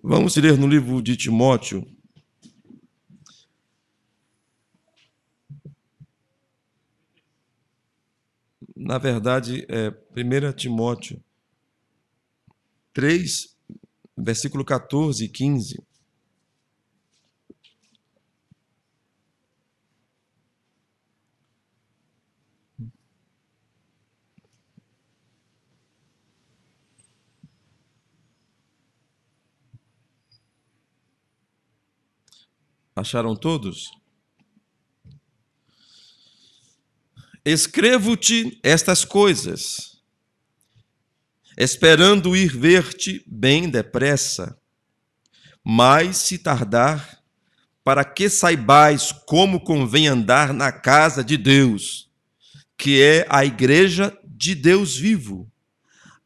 Vamos ler no livro de Timóteo. Na verdade, é 1 Timóteo 3, versículo 14 e 15. Acharam todos? Escrevo-te estas coisas, esperando ir ver-te bem depressa, mas se tardar, para que saibais como convém andar na casa de Deus, que é a igreja de Deus vivo,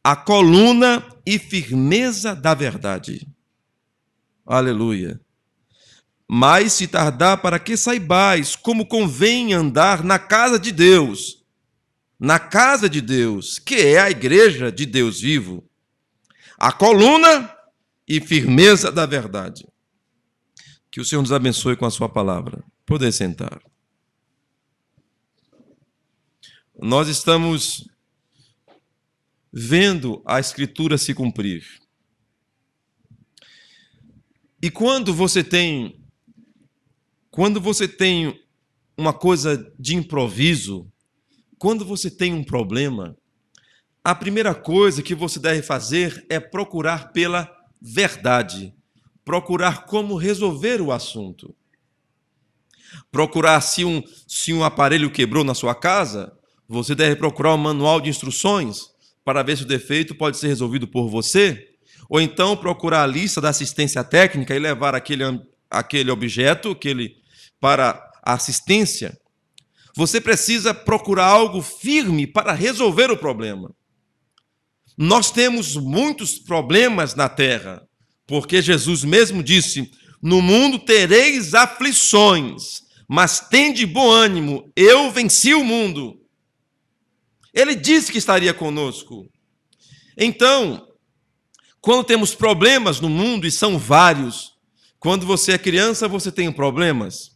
a coluna e firmeza da verdade. Aleluia. Mas se tardar, para que saibais como convém andar na casa de Deus, que é a igreja de Deus vivo, a coluna e firmeza da verdade. Que o Senhor nos abençoe com a sua palavra. Poder sentar. Nós estamos vendo a Escritura se cumprir. E quando você tem uma coisa de improviso, quando você tem um problema, a primeira coisa que você deve fazer é procurar pela verdade, procurar como resolver o assunto. Procurar se um aparelho quebrou na sua casa, você deve procurar um manual de instruções para ver se o defeito pode ser resolvido por você, ou então procurar a lista da assistência técnica e levar aquele objeto para a assistência. Você precisa procurar algo firme para resolver o problema. Nós temos muitos problemas na terra, porque Jesus mesmo disse: no mundo tereis aflições, mas tende bom ânimo, eu venci o mundo. Ele disse que estaria conosco. Então, quando temos problemas no mundo, e são vários, quando você é criança, você tem problemas,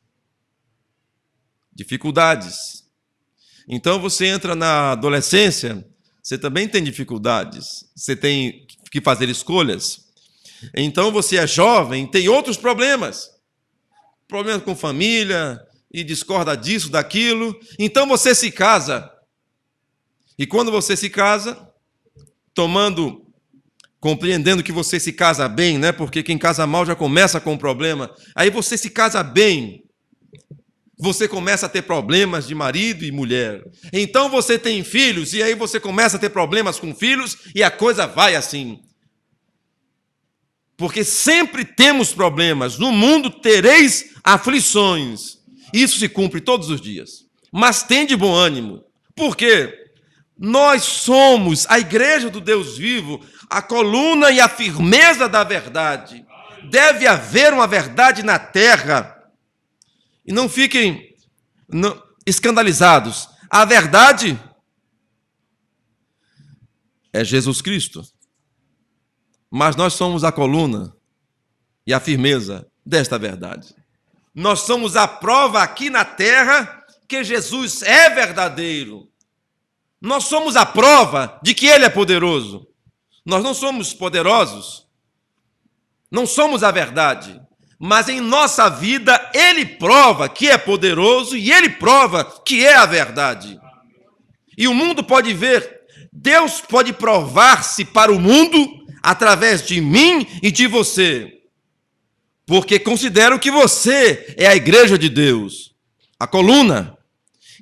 dificuldades. Então, você entra na adolescência, você também tem dificuldades, você tem que fazer escolhas. Então, você é jovem, tem outros problemas. Problemas com família, e discorda disso, daquilo. Então, você se casa. E quando você se casa, compreendendo que você se casa bem, né? Porque quem casa mal já começa com um problema. Aí você se casa bem. Você começa a ter problemas de marido e mulher. Então você tem filhos, e aí você começa a ter problemas com filhos, e a coisa vai assim. Porque sempre temos problemas. No mundo tereis aflições. Isso se cumpre todos os dias. Mas tende bom ânimo. Por quê? Nós somos a igreja do Deus vivo, a coluna e a firmeza da verdade. Deve haver uma verdade na terra. E não fiquem escandalizados. A verdade é Jesus Cristo. Mas nós somos a coluna e a firmeza desta verdade. Nós somos a prova aqui na terra que Jesus é verdadeiro. Nós somos a prova de que Ele é poderoso. Nós não somos poderosos, não somos a verdade, mas em nossa vida Ele prova que é poderoso e Ele prova que é a verdade. E o mundo pode ver, Deus pode provar-se para o mundo através de mim e de você, porque considero que você é a igreja de Deus, a coluna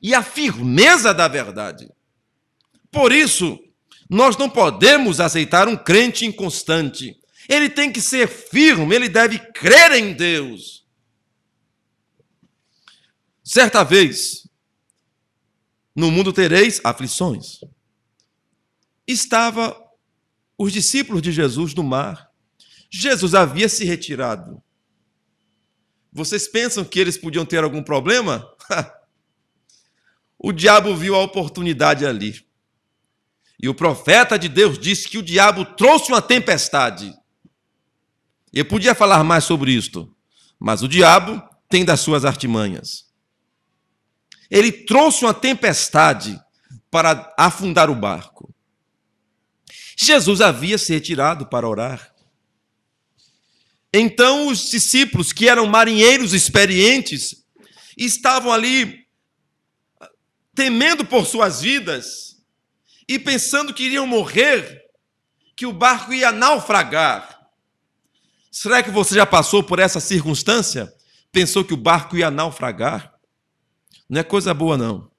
e a firmeza da verdade. Por isso, nós não podemos aceitar um crente inconstante. Ele tem que ser firme, ele deve crer em Deus. Certa vez, no mundo tereis aflições. Estavam os discípulos de Jesus no mar. Jesus havia se retirado. Vocês pensam que eles podiam ter algum problema? O diabo viu a oportunidade ali. E o profeta de Deus disse que o diabo trouxe uma tempestade. Eu podia falar mais sobre isto, mas o diabo tem das suas artimanhas. Ele trouxe uma tempestade para afundar o barco. Jesus havia se retirado para orar. Então os discípulos, que eram marinheiros experientes, estavam ali temendo por suas vidas e pensando que iriam morrer, que o barco ia naufragar. Será que você já passou por essa circunstância? Pensou que o barco ia naufragar? Não é coisa boa, não.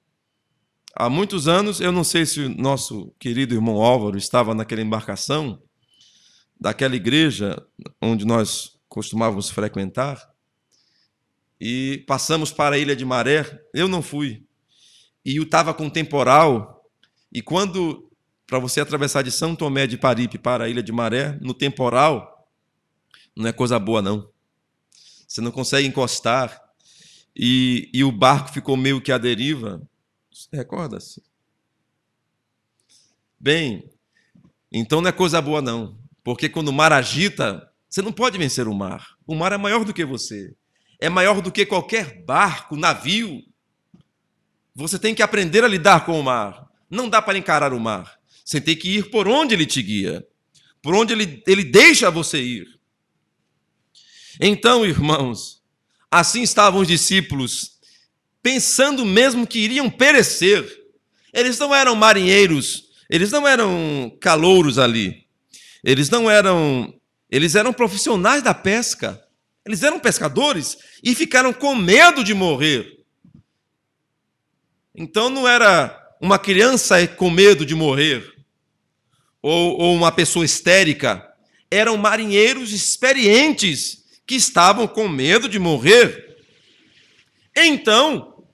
Há muitos anos, eu não sei se o nosso querido irmão Álvaro estava naquela embarcação, daquela igreja onde nós costumávamos frequentar, e passamos para a Ilha de Maré. Eu não fui. E eu estava com temporal, e quando, para você atravessar de São Tomé de Paripe para a Ilha de Maré, no temporal, não é coisa boa, não. Você não consegue encostar, e o barco ficou meio que à deriva. Você recorda-se? Bem, então não é coisa boa, não. Porque quando o mar agita, você não pode vencer o mar. O mar é maior do que você. É maior do que qualquer barco, navio. Você tem que aprender a lidar com o mar. Não dá para encarar o mar. Você tem que ir por onde ele te guia. Por onde ele deixa você ir. Então, irmãos, assim estavam os discípulos, pensando mesmo que iriam perecer. Eles não eram marinheiros, eles não eram calouros ali. Eles eram profissionais da pesca. Eles eram pescadores e ficaram com medo de morrer. Então não era uma criança com medo de morrer ou uma pessoa histérica. Eram marinheiros experientes que estavam com medo de morrer. Então,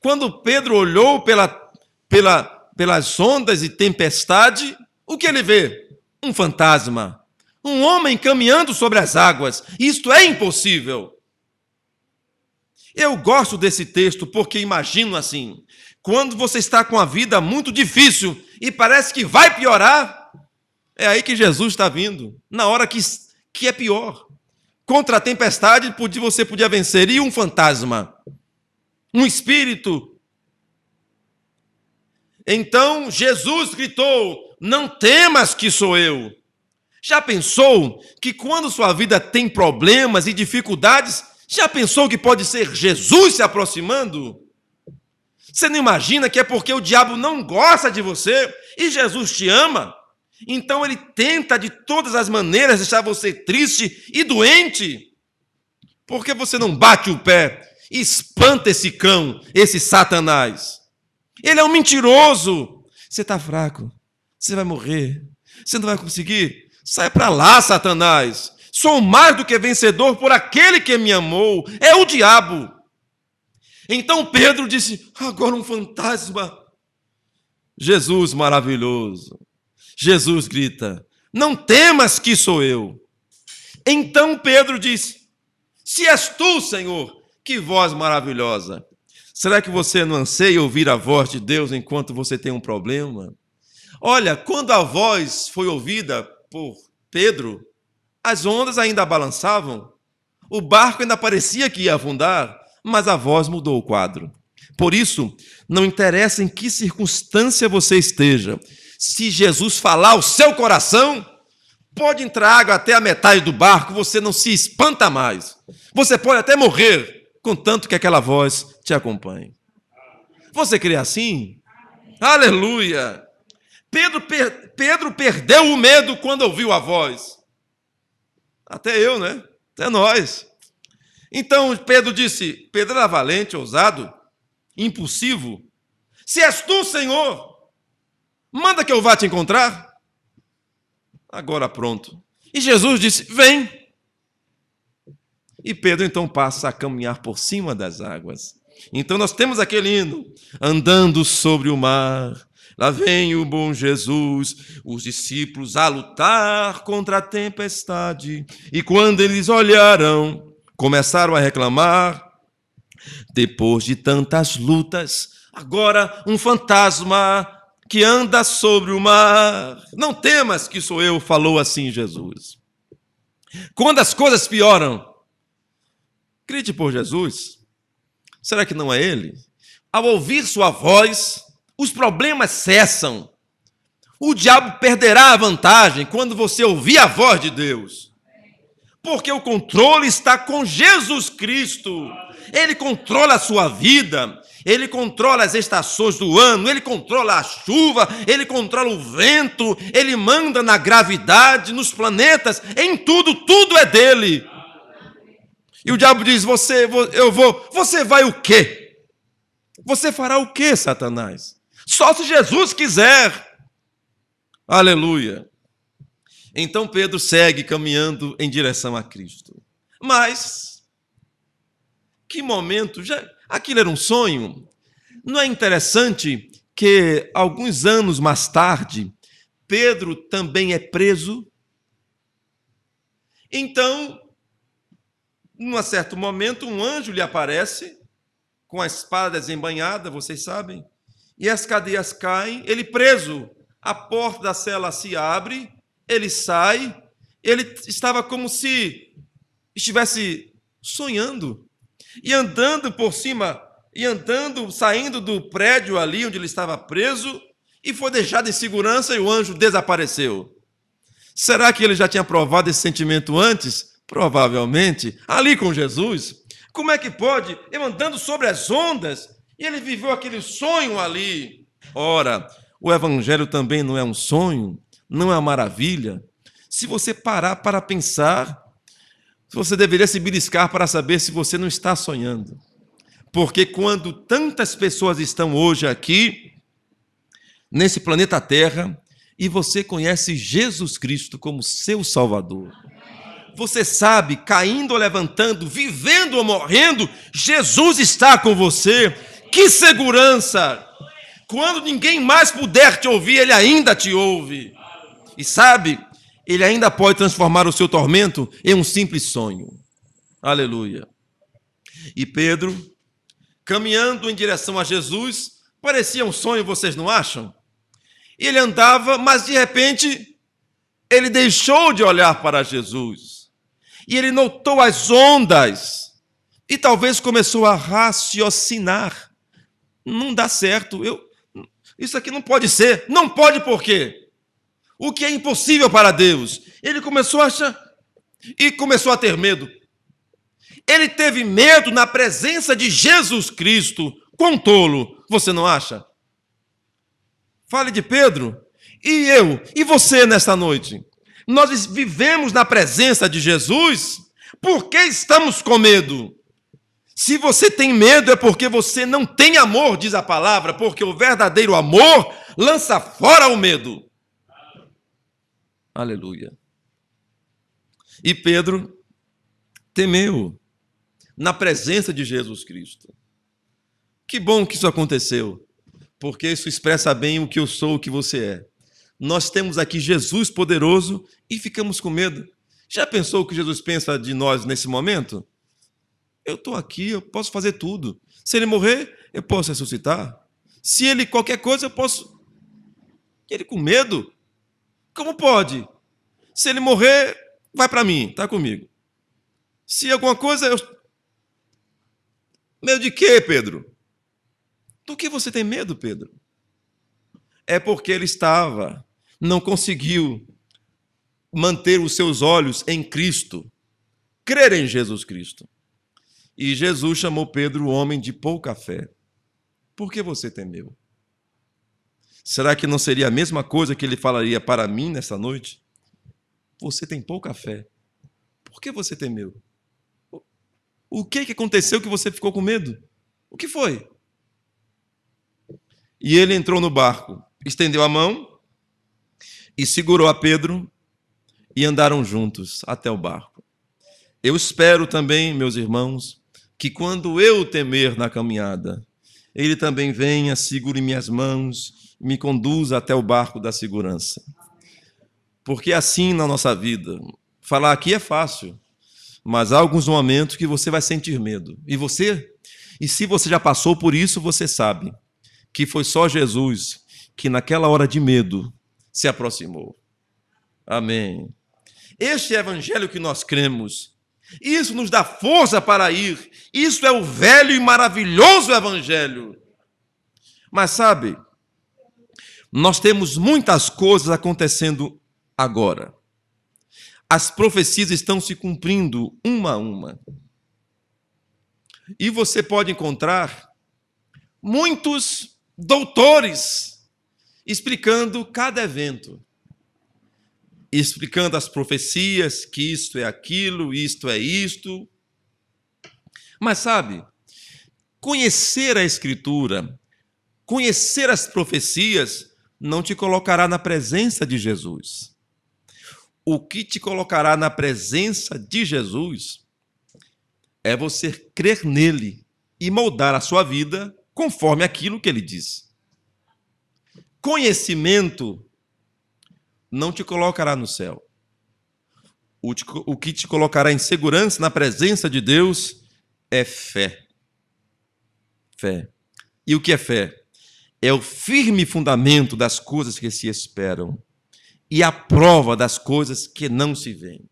quando Pedro olhou pelas ondas e tempestade, o que ele vê? Um fantasma. Um homem caminhando sobre as águas. Isto é impossível. Eu gosto desse texto porque imagino assim, quando você está com a vida muito difícil e parece que vai piorar, é aí que Jesus está vindo, na hora que é pior. Contra a tempestade você podia vencer. E um fantasma? Um espírito? Então Jesus gritou: não temas, que sou eu. Já pensou que quando sua vida tem problemas e dificuldades, já pensou que pode ser Jesus se aproximando? Você não imagina que é porque o diabo não gosta de você e Jesus te ama? Então ele tenta de todas as maneiras deixar você triste e doente. Porque você não bate o pé e espanta esse cão, esse Satanás? Ele é um mentiroso. Você está fraco, você vai morrer, você não vai conseguir. Sai para lá, Satanás. Sou mais do que vencedor por aquele que me amou. É o diabo. Então Pedro disse: agora um fantasma. Jesus maravilhoso. Jesus grita: não temas, que sou eu. Então Pedro disse: se és tu, Senhor, que voz maravilhosa. Será que você não anseia ouvir a voz de Deus enquanto você tem um problema? Olha, quando a voz foi ouvida por Pedro, as ondas ainda balançavam, o barco ainda parecia que ia afundar, mas a voz mudou o quadro. Por isso, não interessa em que circunstância você esteja, se Jesus falar ao seu coração, pode entrar água até a metade do barco, você não se espanta mais. Você pode até morrer, contanto que aquela voz te acompanhe. Você crê assim? Aleluia! Pedro perdeu o medo quando ouviu a voz. Até eu, né? Até nós. Então Pedro disse, Pedro era valente, ousado, impulsivo. Se és tu, Senhor, manda que eu vá te encontrar. Agora pronto. E Jesus disse, vem. E Pedro então passa a caminhar por cima das águas. Então nós temos aquele hino, andando sobre o mar. Lá vem o bom Jesus, os discípulos a lutar contra a tempestade. E quando eles olharam, começaram a reclamar. Depois de tantas lutas, agora um fantasma que anda sobre o mar. Não temas, que sou eu, falou assim Jesus. Quando as coisas pioram, grite por Jesus. Será que não é Ele? Ao ouvir sua voz, os problemas cessam. O diabo perderá a vantagem quando você ouvir a voz de Deus. Porque o controle está com Jesus Cristo. Ele controla a sua vida, Ele controla as estações do ano, Ele controla a chuva, Ele controla o vento, Ele manda na gravidade, nos planetas, em tudo, tudo é dele. E o diabo diz, você vai o quê? Você fará o quê, Satanás? Só se Jesus quiser. Aleluia. Então Pedro segue caminhando em direção a Cristo. Mas, que momento, aquilo era um sonho? Não é interessante que alguns anos mais tarde, Pedro também é preso? Então, num certo momento, um anjo lhe aparece, com a espada desembainhada, vocês sabem, e as cadeias caem, ele preso, a porta da cela se abre, ele sai, ele estava como se estivesse sonhando, e andando por cima, saindo do prédio ali onde ele estava preso, e foi deixado em segurança e o anjo desapareceu. Será que ele já tinha provado esse sentimento antes? Provavelmente, ali com Jesus. Como é que pode? Ele andando sobre as ondas, e ele viveu aquele sonho ali. Ora, o evangelho também não é um sonho, não é uma maravilha. Se você parar para pensar, você deveria se beliscar para saber se você não está sonhando. Porque quando tantas pessoas estão hoje aqui, nesse planeta Terra, e você conhece Jesus Cristo como seu Salvador, você sabe, caindo ou levantando, vivendo ou morrendo, Jesus está com você. Que segurança! Quando ninguém mais puder te ouvir, Ele ainda te ouve. E sabe, Ele ainda pode transformar o seu tormento em um simples sonho. Aleluia. E Pedro, caminhando em direção a Jesus, parecia um sonho, vocês não acham? Ele andava, mas de repente, ele deixou de olhar para Jesus. E ele notou as ondas. E talvez começou a raciocinar. Não dá certo. Isso aqui não pode ser. Não pode por quê? O que é impossível para Deus? Ele começou a achar e começou a ter medo. Ele teve medo na presença de Jesus Cristo. Quão tolo, você não acha? Fale de Pedro. E eu? E você nesta noite? Nós vivemos na presença de Jesus? Por que estamos com medo? Se você tem medo é porque você não tem amor, diz a palavra, porque o verdadeiro amor lança fora o medo. Aleluia. E Pedro temeu na presença de Jesus Cristo. Que bom que isso aconteceu, porque isso expressa bem o que eu sou, o que você é. Nós temos aqui Jesus poderoso e ficamos com medo. Já pensou o que Jesus pensa de nós nesse momento? Eu estou aqui, eu posso fazer tudo. Se ele morrer, eu posso ressuscitar. Se ele qualquer coisa, eu posso... Ele com medo? Como pode? Se ele morrer, vai para mim, está comigo. Se alguma coisa... Medo de quê, Pedro? Do que você tem medo, Pedro? É porque ele não conseguiu manter os seus olhos em Cristo, crer em Jesus Cristo. E Jesus chamou Pedro homem de pouca fé. Por que você temeu? Será que não seria a mesma coisa que ele falaria para mim nessa noite? Você tem pouca fé. Por que você temeu? O que aconteceu que você ficou com medo? O que foi? E ele entrou no barco, estendeu a mão e segurou a Pedro e andaram juntos até o barco. Eu espero também, meus irmãos, que quando eu temer na caminhada, ele também venha, segure minhas mãos, me conduza até o barco da segurança. Porque assim na nossa vida, falar aqui é fácil, mas há alguns momentos que você vai sentir medo. E se você já passou por isso, você sabe que foi só Jesus que naquela hora de medo se aproximou. Amém. Este é o evangelho que nós cremos. Isso nos dá força para ir. Isso é o velho e maravilhoso evangelho. Mas sabe, nós temos muitas coisas acontecendo agora. As profecias estão se cumprindo uma a uma. E você pode encontrar muitos doutores explicando cada evento, explicando as profecias, que isto é aquilo, isto é isto. Mas sabe, conhecer a Escritura, conhecer as profecias, não te colocará na presença de Jesus. O que te colocará na presença de Jesus é você crer nele e moldar a sua vida conforme aquilo que ele diz. Conhecimento não te colocará no céu. O que te colocará em segurança na presença de Deus é fé. Fé. E o que é fé? É o firme fundamento das coisas que se esperam e a prova das coisas que não se veem.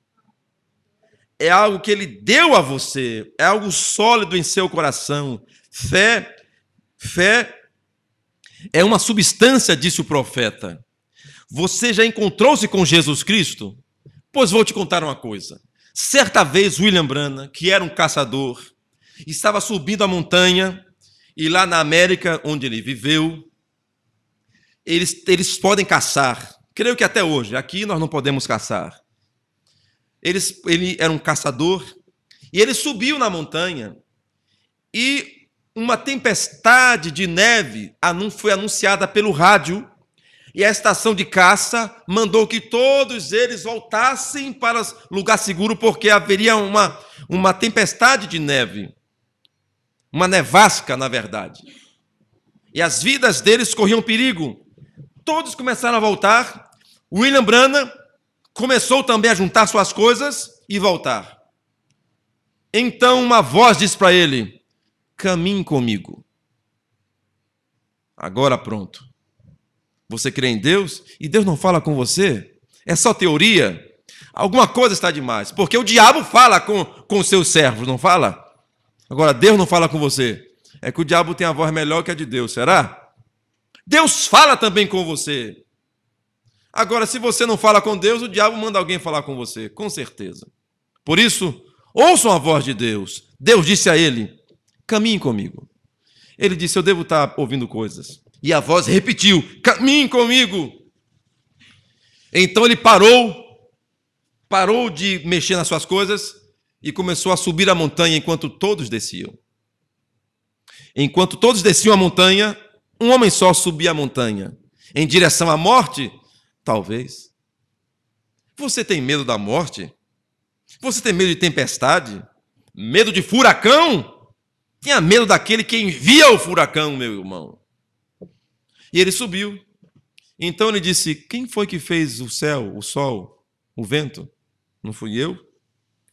É algo que ele deu a você, é algo sólido em seu coração. Fé é uma substância, disse o profeta. Você já encontrou-se com Jesus Cristo? Pois vou te contar uma coisa. Certa vez, William Branham, que era um caçador, estava subindo a montanha, e lá na América, onde ele viveu, eles podem caçar. Creio que até hoje, aqui nós não podemos caçar. Ele era um caçador, e ele subiu na montanha, e uma tempestade de neve foi anunciada pelo rádio, e a estação de caça mandou que todos eles voltassem para lugar seguro, porque haveria uma tempestade de neve, uma nevasca, na verdade. E as vidas deles corriam perigo. Todos começaram a voltar. William Branham começou também a juntar suas coisas e voltar. Então uma voz disse para ele: caminhe comigo. Agora pronto. Você crê em Deus e Deus não fala com você? É só teoria? Alguma coisa está demais. Porque o diabo fala com os seus servos, não fala? Agora, Deus não fala com você. É que o diabo tem a voz melhor que a de Deus, será? Deus fala também com você. Agora, se você não fala com Deus, o diabo manda alguém falar com você, com certeza. Por isso, ouçam a voz de Deus. Deus disse a ele: caminhe comigo. Ele disse: eu devo estar ouvindo coisas. E a voz repetiu: caminhe comigo. Então ele parou de mexer nas suas coisas e começou a subir a montanha enquanto todos desciam. Enquanto todos desciam a montanha, um homem só subia a montanha. Em direção à morte? Talvez. Você tem medo da morte? Você tem medo de tempestade? Medo de furacão? Tenha medo daquele que envia o furacão, meu irmão. E ele subiu. Então ele disse: quem foi que fez o céu, o sol, o vento? Não fui eu?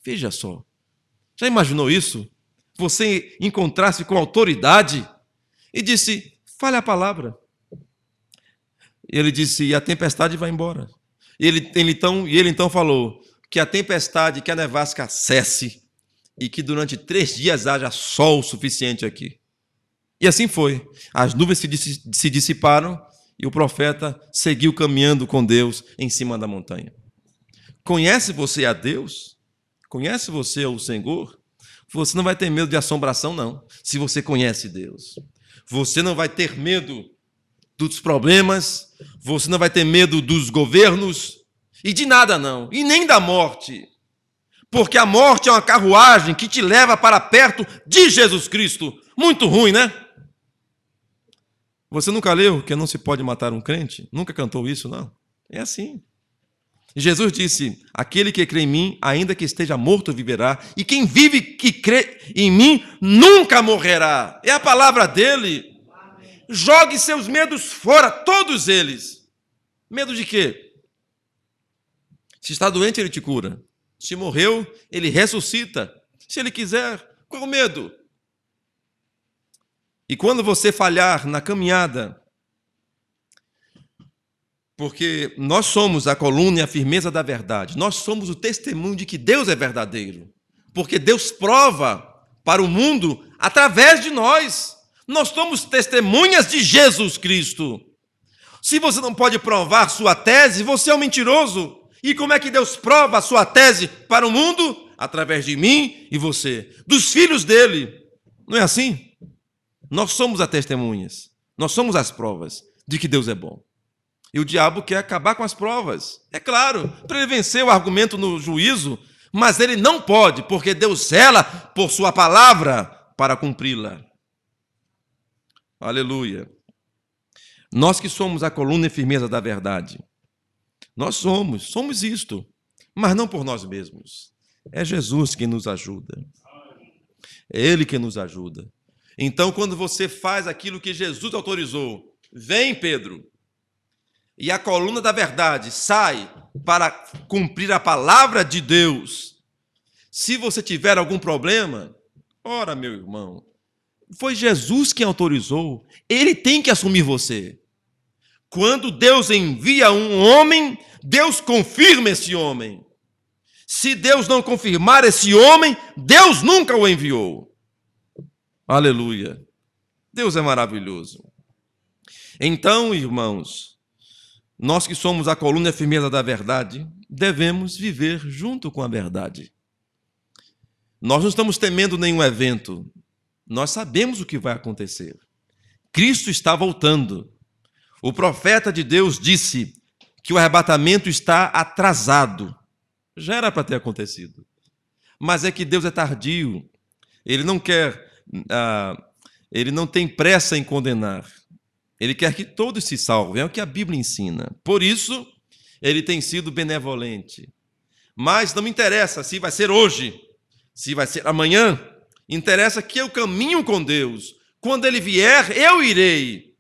Veja só. Já imaginou isso? Você encontrar-se com autoridade e disse: fale a palavra. Ele disse: e a tempestade vai embora. Ele então falou que a tempestade, que a nevasca cesse e que durante 3 dias haja sol suficiente aqui. E assim foi. As nuvens se dissiparam e o profeta seguiu caminhando com Deus em cima da montanha. Conhece você a Deus? Conhece você o Senhor? Você não vai ter medo de assombração, não, se você conhece Deus. Você não vai ter medo dos problemas, você não vai ter medo dos governos e de nada, não, e nem da morte. Porque a morte é uma carruagem que te leva para perto de Jesus Cristo. Muito ruim, né? Você nunca leu que não se pode matar um crente? Nunca cantou isso, não? É assim. Jesus disse: aquele que crê em mim, ainda que esteja morto, viverá. E quem vive e crê em mim, nunca morrerá. É a palavra dele. Jogue seus medos fora, todos eles. Medo de quê? Se está doente, ele te cura. Se morreu, ele ressuscita. Se ele quiser, qual o medo? E quando você falhar na caminhada, Porque nós somos a coluna e a firmeza da verdade. Nós somos o testemunho de que Deus é verdadeiro. Porque Deus prova para o mundo através de nós. Nós somos testemunhas de Jesus Cristo. Se você não pode provar sua tese, você é um mentiroso. E como é que Deus prova a sua tese para o mundo? Através de mim e você, dos filhos dele. Não é assim? Nós somos as testemunhas. Nós somos as provas de que Deus é bom. E o diabo quer acabar com as provas. É claro, para ele vencer o argumento no juízo, mas ele não pode, porque Deus zela por sua palavra para cumpri-la. Aleluia. Nós que somos a coluna e firmeza da verdade. Nós somos isto, mas não por nós mesmos. É Jesus que nos ajuda. É Ele que nos ajuda. Então, quando você faz aquilo que Jesus autorizou, vem, Pedro, e a coluna da verdade sai para cumprir a palavra de Deus. Se você tiver algum problema, ora, meu irmão, foi Jesus quem autorizou. Ele tem que assumir você. Quando Deus envia um homem, Deus confirma esse homem. Se Deus não confirmar esse homem, Deus nunca o enviou. Aleluia. Deus é maravilhoso. Então, irmãos, nós que somos a coluna e a firmeza da verdade, devemos viver junto com a verdade. Nós não estamos temendo nenhum evento. Nós sabemos o que vai acontecer. Cristo está voltando. O profeta de Deus disse que o arrebatamento está atrasado. Já era para ter acontecido. Mas é que Deus é tardio. Ele não tem pressa em condenar. Ele quer que todos se salvem. É o que a Bíblia ensina. Por isso, ele tem sido benevolente. Mas não me interessa se vai ser hoje, se vai ser amanhã. Interessa que eu caminho com Deus. Quando ele vier, eu irei.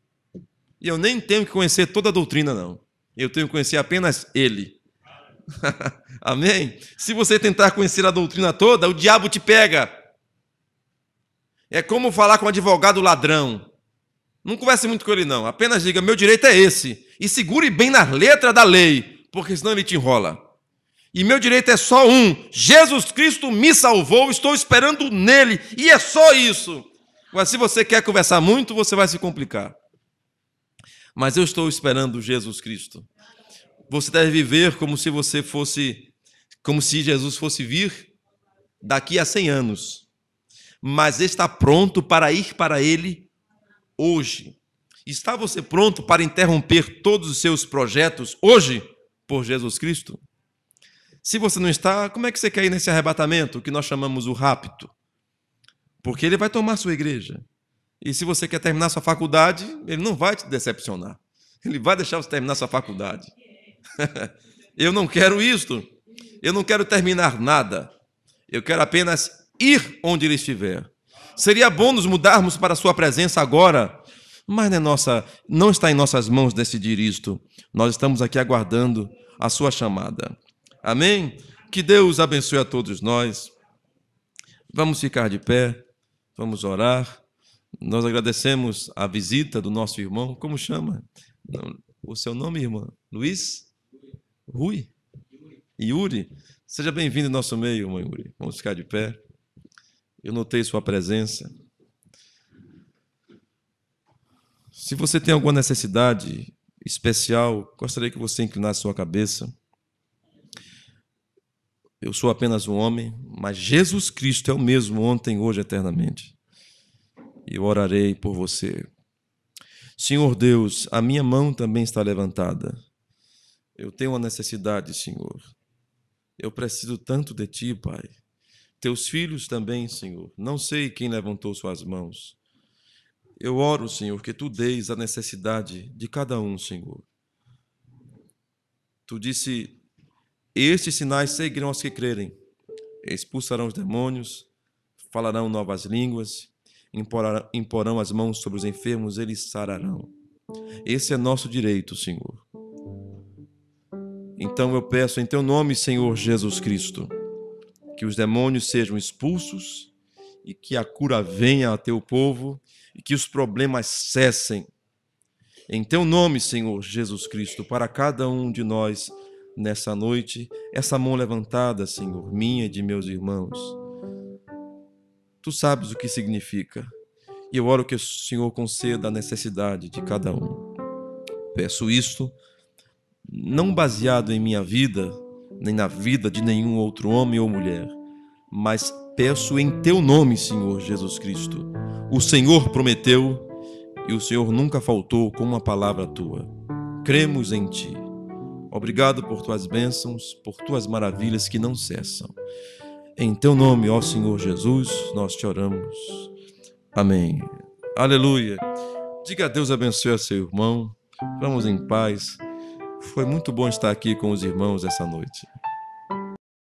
E eu nem tenho que conhecer toda a doutrina, não. Eu tenho que conhecer apenas ele. Amém? Se você tentar conhecer a doutrina toda, o diabo te pega. É como falar com um advogado ladrão. Não converse muito com ele, não. Apenas diga, meu direito é esse. E segure bem na letra da lei, porque senão ele te enrola. E meu direito é só um. Jesus Cristo me salvou, estou esperando nele. E é só isso. Mas se você quer conversar muito, você vai se complicar. Mas eu estou esperando Jesus Cristo. Você deve viver como se Jesus fosse vir daqui a 100 anos. Mas está pronto para ir para ele hoje. Está você pronto para interromper todos os seus projetos hoje por Jesus Cristo? Se você não está, como é que você quer ir nesse arrebatamento, que nós chamamos o rapto? Porque ele vai tomar sua igreja. E se você quer terminar sua faculdade, ele não vai te decepcionar. Ele vai deixar você terminar sua faculdade. Eu não quero isto. Eu não quero terminar nada. Eu quero apenas ir onde ele estiver. Seria bom nos mudarmos para a sua presença agora, mas não está em nossas mãos decidir isto. Nós estamos aqui aguardando a sua chamada. Amém? Que Deus abençoe a todos nós. Vamos ficar de pé, vamos orar. Nós agradecemos a visita do nosso irmão. Como chama? O seu nome, irmã? Luiz? Rui? Yuri? Seja bem-vindo ao nosso meio, irmão Yuri. Vamos ficar de pé. Eu notei sua presença. Se você tem alguma necessidade especial, gostaria que você inclinasse sua cabeça. Eu sou apenas um homem, mas Jesus Cristo é o mesmo ontem, hoje, eternamente. E eu orarei por você. Senhor Deus, a minha mão também está levantada. Eu tenho uma necessidade, Senhor. Eu preciso tanto de Ti, Pai. Teus filhos também, Senhor. Não sei quem levantou suas mãos. Eu oro, Senhor, que Tu deis a necessidade de cada um, Senhor. Tu disse, estes sinais seguirão aos que crerem. Expulsarão os demônios, falarão novas línguas, imporão as mãos sobre os enfermos, eles sararão. Esse é nosso direito, Senhor. Então eu peço em Teu nome, Senhor Jesus Cristo, que os demônios sejam expulsos e que a cura venha a Teu povo e que os problemas cessem. Em teu nome, Senhor Jesus Cristo, para cada um de nós nessa noite, essa mão levantada, Senhor, minha e de meus irmãos. Tu sabes o que significa. E eu oro que o Senhor conceda a necessidade de cada um. Peço isto, não baseado em minha vida, nem na vida de nenhum outro homem ou mulher, mas peço em teu nome, Senhor Jesus Cristo. O Senhor prometeu e o Senhor nunca faltou com uma palavra tua. Cremos em ti. Obrigado por tuas bênçãos, por tuas maravilhas que não cessam. Em teu nome, ó Senhor Jesus, nós te oramos. Amém. Aleluia. Diga a Deus abençoe a seu irmão. Vamos em paz. Foi muito bom estar aqui com os irmãos essa noite.